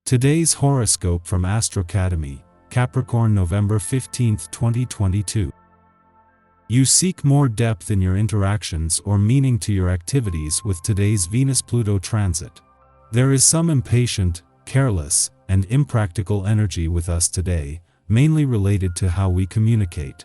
Today's horoscope from Astrocademy, Capricorn November 15, 2022. You seek more depth in your interactions or meaning to your activities with today's Venus-Pluto transit. There is some impatient, careless, and impractical energy with us today, mainly related to how we communicate.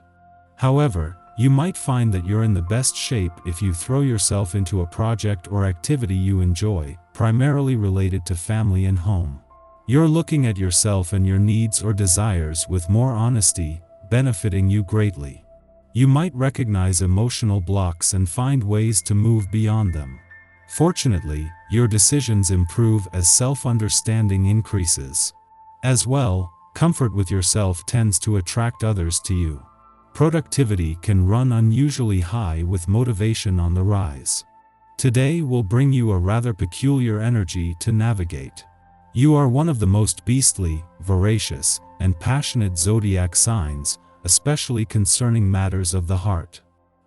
However, you might find that you're in the best shape if you throw yourself into a project or activity you enjoy, primarily related to family and home. You're looking at yourself and your needs or desires with more honesty, benefiting you greatly. You might recognize emotional blocks and find ways to move beyond them. Fortunately, your decisions improve as self-understanding increases. As well, comfort with yourself tends to attract others to you. Productivity can run unusually high with motivation on the rise. Today will bring you a rather peculiar energy to navigate. You are one of the most beastly, voracious, and passionate zodiac signs, especially concerning matters of the heart.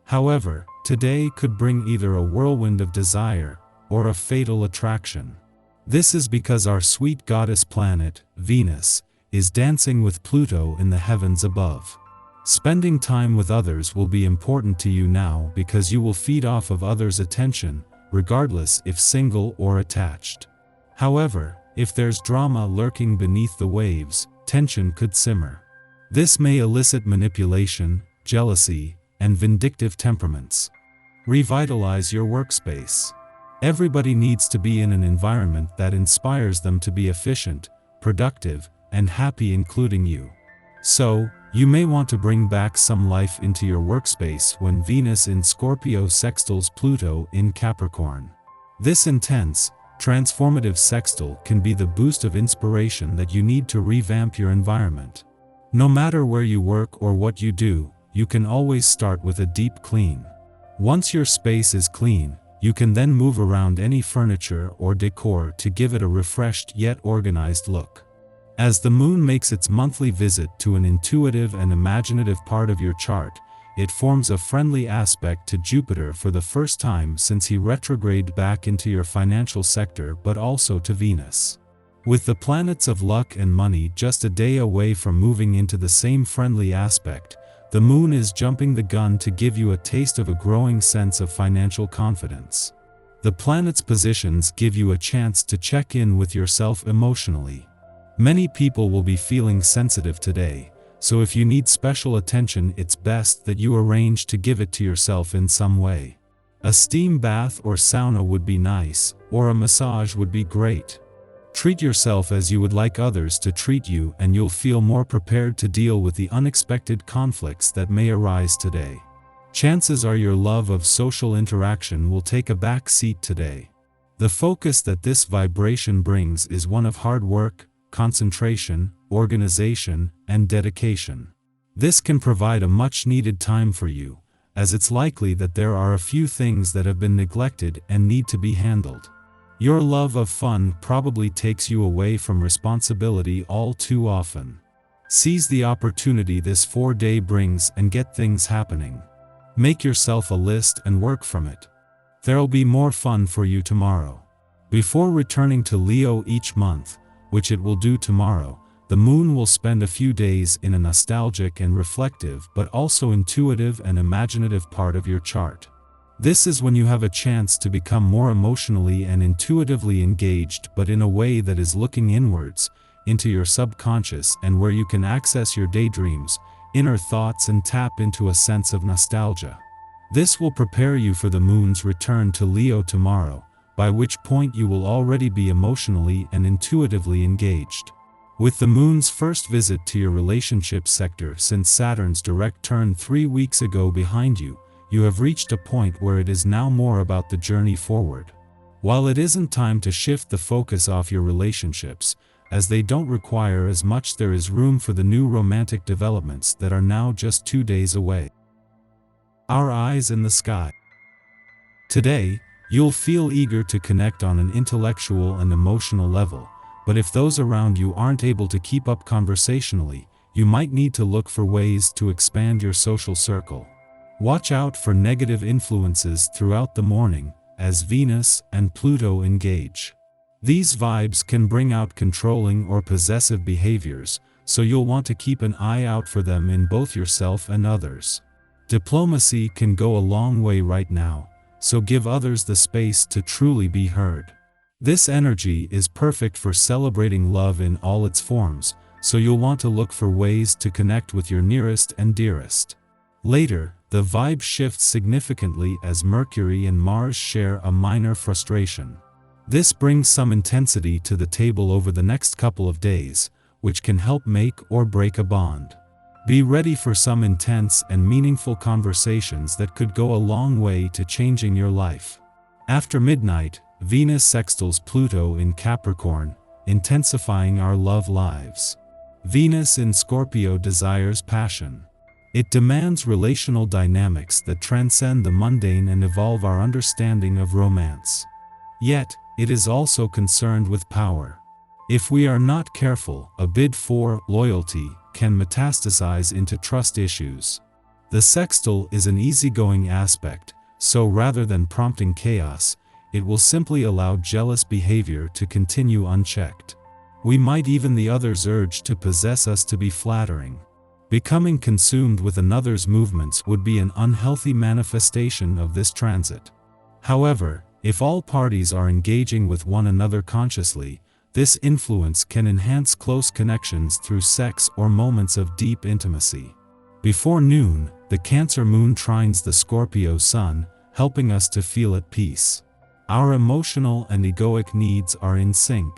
However, today could bring either a whirlwind of desire or a fatal attraction. This is because our sweet goddess planet, Venus, is dancing with Pluto in the heavens above. Spending time with others will be important to you now because you will feed off of others' attention, regardless if single or attached. However, if there's drama lurking beneath the waves, tension could simmer. This may elicit manipulation, jealousy, and vindictive temperaments. Revitalize your workspace. Everybody needs to be in an environment that inspires them to be efficient, productive, and happy, including you. So, you may want to bring back some life into your workspace when Venus in Scorpio sextiles Pluto in Capricorn. This intense, transformative sextile can be the boost of inspiration that you need to revamp your environment. No matter where you work or what you do, you can always start with a deep clean. Once your space is clean, you can then move around any furniture or decor to give it a refreshed yet organized look. As the moon makes its monthly visit to an intuitive and imaginative part of your chart, it forms a friendly aspect to Jupiter for the first time since he retrograded back into your financial sector, but also to Venus. With the planets of luck and money just a day away from moving into the same friendly aspect, the moon is jumping the gun to give you a taste of a growing sense of financial confidence. The planets' positions give you a chance to check in with yourself emotionally. Many people will be feeling sensitive today, so if you need special attention, it's best that you arrange to give it to yourself in some way. A steam bath or sauna would be nice, or a massage would be great. Treat yourself as you would like others to treat you, and you'll feel more prepared to deal with the unexpected conflicts that may arise today. Chances are your love of social interaction will take a back seat today. The focus that this vibration brings is one of hard work, concentration, organization, and dedication. This can provide a much-needed time for you, as it's likely that there are a few things that have been neglected and need to be handled. Your love of fun probably takes you away from responsibility all too often. Seize the opportunity this 4-day brings and get things happening. Make yourself a list and work from it. There'll be more fun for you tomorrow. Before returning to Leo each month, which it will do tomorrow, the moon will spend a few days in a nostalgic and reflective but also intuitive and imaginative part of your chart. This is when you have a chance to become more emotionally and intuitively engaged, but in a way that is looking inwards, into your subconscious, and where you can access your daydreams, inner thoughts, and tap into a sense of nostalgia. This will prepare you for the moon's return to Leo tomorrow, by which point you will already be emotionally and intuitively engaged. With the moon's first visit to your relationship sector since Saturn's direct turn 3 weeks ago behind you, you have reached a point where it is now more about the journey forward. While it isn't time to shift the focus off your relationships, as they don't require as much, there is room for the new romantic developments that are now just 2 days away. Our eyes in the sky. Today, you'll feel eager to connect on an intellectual and emotional level, but if those around you aren't able to keep up conversationally, you might need to look for ways to expand your social circle. Watch out for negative influences throughout the morning, as Venus and Pluto engage. These vibes can bring out controlling or possessive behaviors, so you'll want to keep an eye out for them in both yourself and others. Diplomacy can go a long way right now, so give others the space to truly be heard. This energy is perfect for celebrating love in all its forms, so you'll want to look for ways to connect with your nearest and dearest. Later, the vibe shifts significantly as Mercury and Mars share a minor frustration. This brings some intensity to the table over the next couple of days, which can help make or break a bond. Be ready for some intense and meaningful conversations that could go a long way to changing your life. After midnight, Venus sextiles Pluto in Capricorn, intensifying our love lives. Venus in Scorpio desires passion. It demands relational dynamics that transcend the mundane and evolve our understanding of romance. Yet, it is also concerned with power. If we are not careful, a bid for loyalty can metastasize into trust issues. The sextile is an easygoing aspect, so rather than prompting chaos, it will simply allow jealous behavior to continue unchecked. We might even the other's urge to possess us to be flattering. Becoming consumed with another's movements would be an unhealthy manifestation of this transit. However, if all parties are engaging with one another consciously, this influence can enhance close connections through sex or moments of deep intimacy. Before noon, the Cancer moon trines the Scorpio sun, helping us to feel at peace. Our emotional and egoic needs are in sync.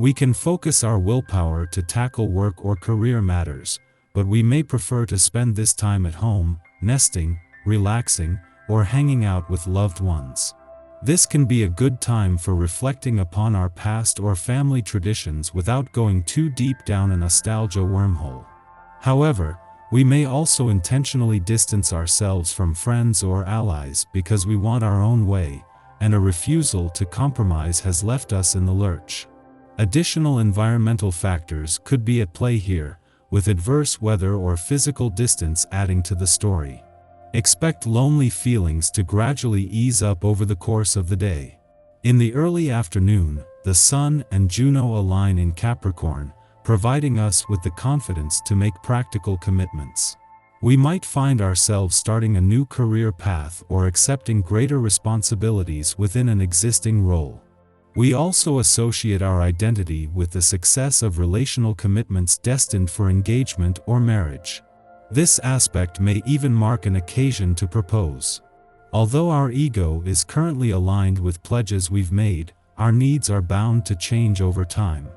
We can focus our willpower to tackle work or career matters, but we may prefer to spend this time at home, nesting, relaxing, or hanging out with loved ones. This can be a good time for reflecting upon our past or family traditions without going too deep down a nostalgia wormhole. However, we may also intentionally distance ourselves from friends or allies because we want our own way, and a refusal to compromise has left us in the lurch. Additional environmental factors could be at play here, with adverse weather or physical distance adding to the story. Expect lonely feelings to gradually ease up over the course of the day. In the early afternoon, the Sun and Juno align in Capricorn, providing us with the confidence to make practical commitments. We might find ourselves starting a new career path or accepting greater responsibilities within an existing role. We also associate our identity with the success of relational commitments destined for engagement or marriage. This aspect may even mark an occasion to propose. Although our ego is currently aligned with pledges we've made, our needs are bound to change over time.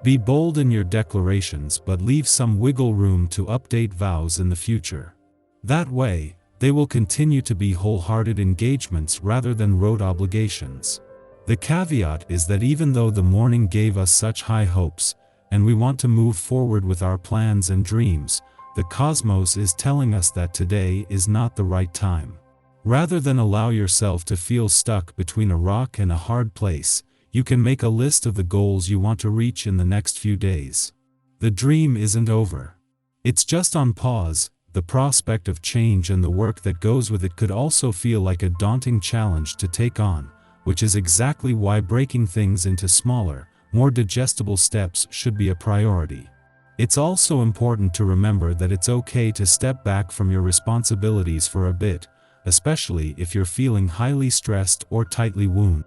Be bold in your declarations but leave some wiggle room to update vows in the future. That way, they will continue to be wholehearted engagements rather than rote obligations. The caveat is that even though the morning gave us such high hopes, and we want to move forward with our plans and dreams, the cosmos is telling us that today is not the right time. Rather than allow yourself to feel stuck between a rock and a hard place, you can make a list of the goals you want to reach in the next few days. The dream isn't over. It's just on pause. The prospect of change and the work that goes with it could also feel like a daunting challenge to take on, which is exactly why breaking things into smaller, more digestible steps should be a priority. It's also important to remember that it's okay to step back from your responsibilities for a bit, especially if you're feeling highly stressed or tightly wound.